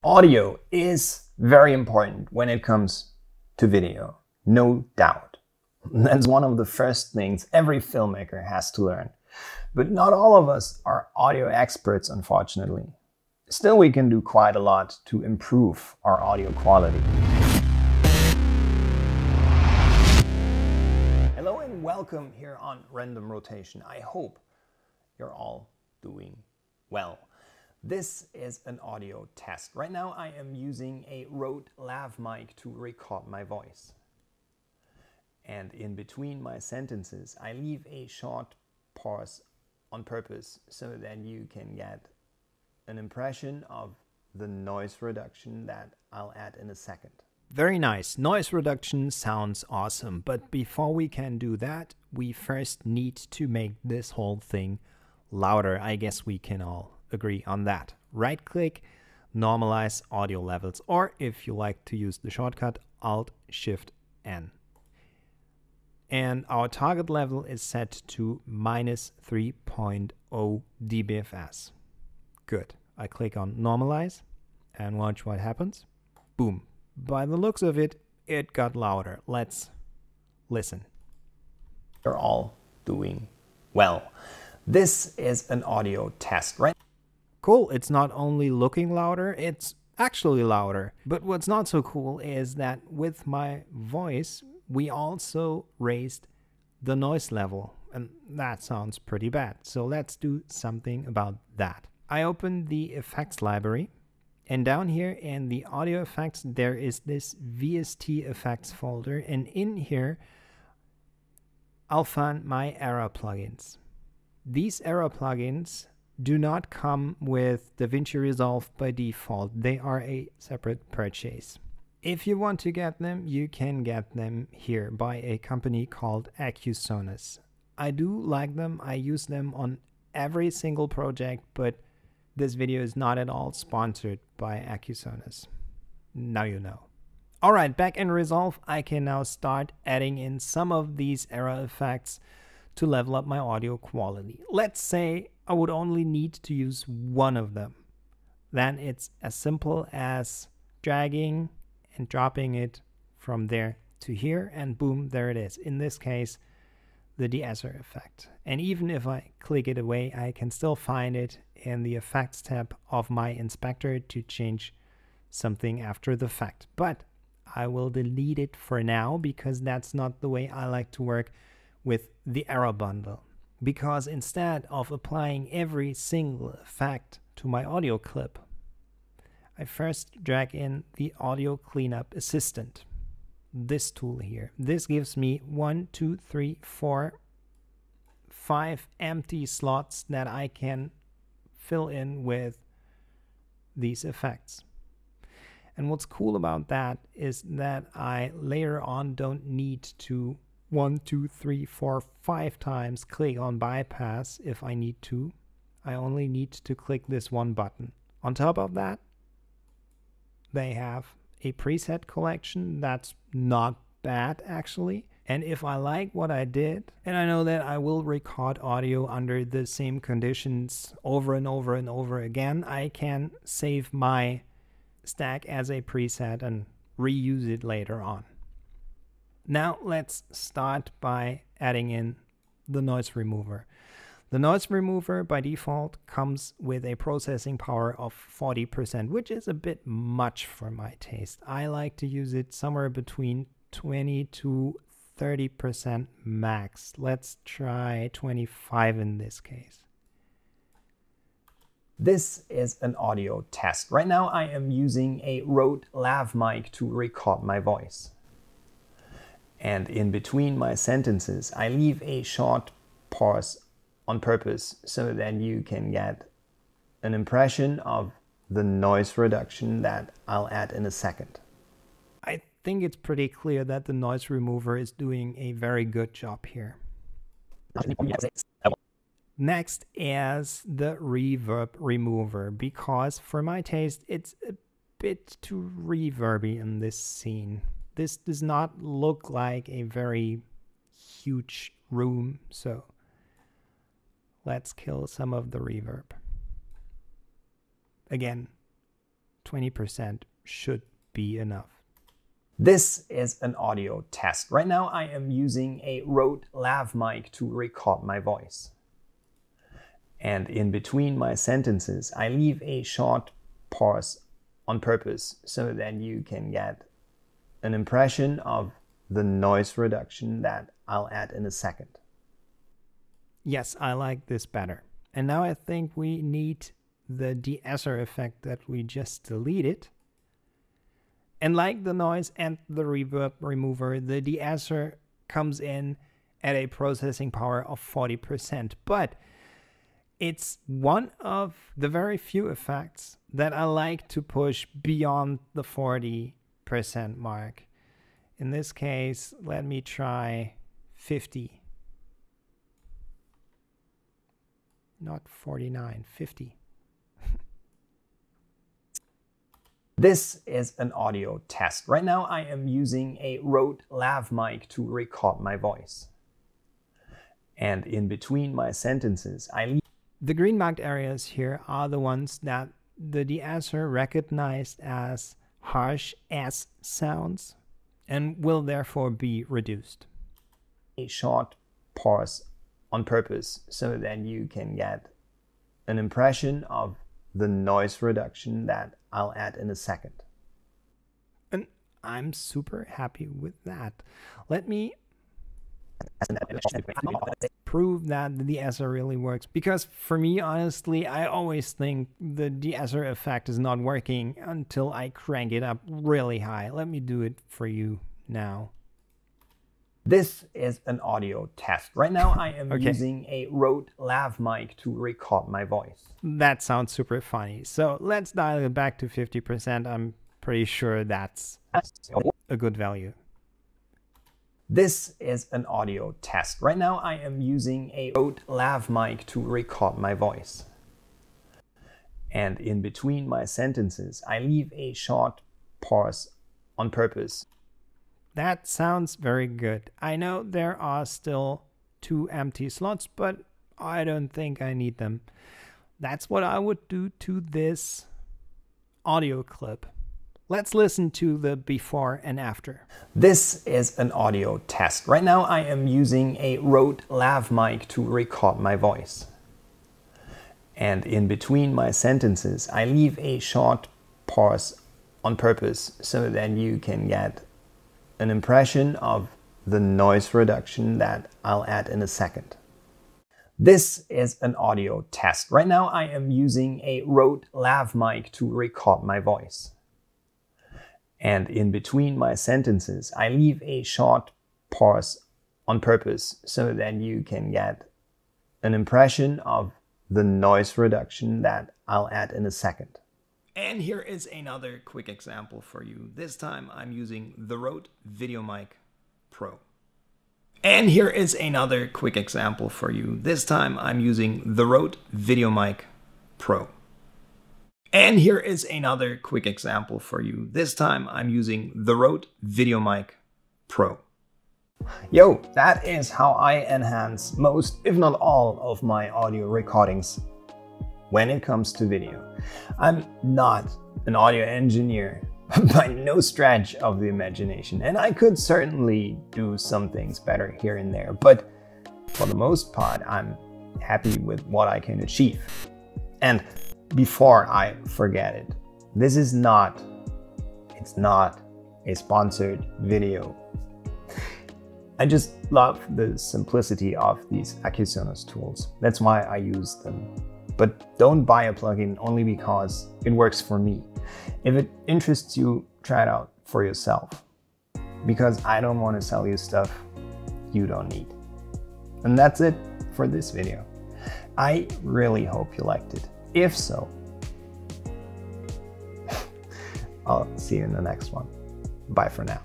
Audio is very important when it comes to video, no doubt. That's one of the first things every filmmaker has to learn. But not all of us are audio experts, unfortunately. Still, we can do quite a lot to improve our audio quality. Hello and welcome here on Random Rotation. I hope you're all doing well. This is an audio test. Right now I am using a Rode lav mic to record my voice. And in between my sentences, I leave a short pause on purpose so that you can get an impression of the noise reduction that I'll add in a second. Very nice. Noise reduction sounds awesome, but before we can do that, we first need to make this whole thing louder. I guess we can all agree on that. Right click, normalize audio levels, or if you like to use the shortcut, Alt-Shift-N. And our target level is set to -3.0 dBFS. Good. I click on normalize and watch what happens. Boom. By the looks of it, it got louder. Let's listen. You're all doing well. This is an audio test, right? Cool. It's not only looking louder, it's actually louder. But what's not so cool is that with my voice, we also raised the noise level, and that sounds pretty bad. So let's do something about that. I opened the effects library, and down here in the audio effects, there is this VST effects folder, and in here, I'll find my Era plugins. These Era plugins do not come with DaVinci Resolve by default. They are a separate purchase. If you want to get them, you can get them here by a company called Accusonus. I do like them. I use them on every single project, but this video is not at all sponsored by Accusonus. Now you know. All right, back in Resolve, I can now start adding in some of these Era effects to level up my audio quality. Let's say I would only need to use one of them. Then it's as simple as dragging and dropping it from there to here, and boom, there it is. In this case, the De-Esser effect. And even if I click it away, I can still find it in the effects tab of my inspector to change something after the fact. But I will delete it for now because that's not the way I like to work with the Era bundle. Because instead of applying every single effect to my audio clip, I first drag in the Audio Cleanup Assistant, this tool here. This gives me 1, 2, 3, 4, 5 empty slots that I can fill in with these effects. And what's cool about that is that I later on don't need to 1, 2, 3, 4, 5 times click on bypass if I need to. I only need to click this one button. On top of that, they have a preset collection that's not bad actually. And if I like what I did, and I know that I will record audio under the same conditions over and over and over again, I can save my stack as a preset and reuse it later on. Now let's start by adding in the noise remover. The noise remover by default comes with a processing power of 40%, which is a bit much for my taste. I like to use it somewhere between 20 to 30% max. Let's try 25 in this case. This is an audio test. Right now I am using a Rode lav mic to record my voice. And in between my sentences, I leave a short pause on purpose so that you can get an impression of the noise reduction that I'll add in a second. I think it's pretty clear that the noise remover is doing a very good job here. Next is the Reverb Remover, because for my taste, it's a bit too reverby in this scene. This does not look like a very huge room, so let's kill some of the reverb. Again, 20% should be enough. This is an audio test. Right now I am using a Rode lav mic to record my voice. And in between my sentences, I leave a short pause on purpose so that you can get an impression of the noise reduction that I'll add in a second. Yes, I like this better. And now I think we need the De-Esser effect that we just deleted. And like the noise and the Reverb Remover, the De-Esser comes in at a processing power of 40%. But it's one of the very few effects that I like to push beyond the 40% mark. In this case, let me try 50. Not 49, 50. This is an audio test. Right now I am using a Rode lav mic to record my voice. And in between my sentences, I leave. The green marked areas here are the ones that the De-Esser recognized as harsh S sounds and will therefore be reduced. A short pause on purpose so that you can get an impression of the noise reduction that I'll add in a second. And I'm super happy with that. Let me prove that the De-Esser really works, because for me, honestly, I always think the De-Esser effect is not working until I crank it up really high. Let me do it for you now. This is an audio test. Right now I am using a Rode lav mic to record my voice. That sounds super funny. So let's dial it back to 50%. I'm pretty sure that's a good value. This is an audio test. Right now I am using a Rode lav mic to record my voice. And in between my sentences, I leave a short pause on purpose. That sounds very good. I know there are still 2 empty slots, but I don't think I need them. That's what I would do to this audio clip. Let's listen to the before and after. This is an audio test. Right now I am using a Rode lav mic to record my voice. And in between my sentences, I leave a short pause on purpose so that you can get an impression of the noise reduction that I'll add in a second. This is an audio test. Right now I am using a Rode lav mic to record my voice. And in between my sentences, I leave a short pause on purpose so that you can get an impression of the noise reduction that I'll add in a second. And here is another quick example for you. This time I'm using the Rode VideoMic Pro. And here is another quick example for you. This time I'm using the Rode VideoMic Pro. And here is another quick example for you. This time I'm using the Rode VideoMic Pro. Yo, that is how I enhance most, if not all, of my audio recordings when it comes to video. I'm not an audio engineer by no stretch of the imagination, and I could certainly do some things better here and there, but for the most part, I'm happy with what I can achieve. And before I forget it, this is not a sponsored video. I just love the simplicity of these Accusonus tools. That's why I use them. But don't buy a plugin only because it works for me. If it interests you, try it out for yourself. Because I don't want to sell you stuff you don't need. And that's it for this video. I really hope you liked it. If so, I'll see you in the next one. Bye for now.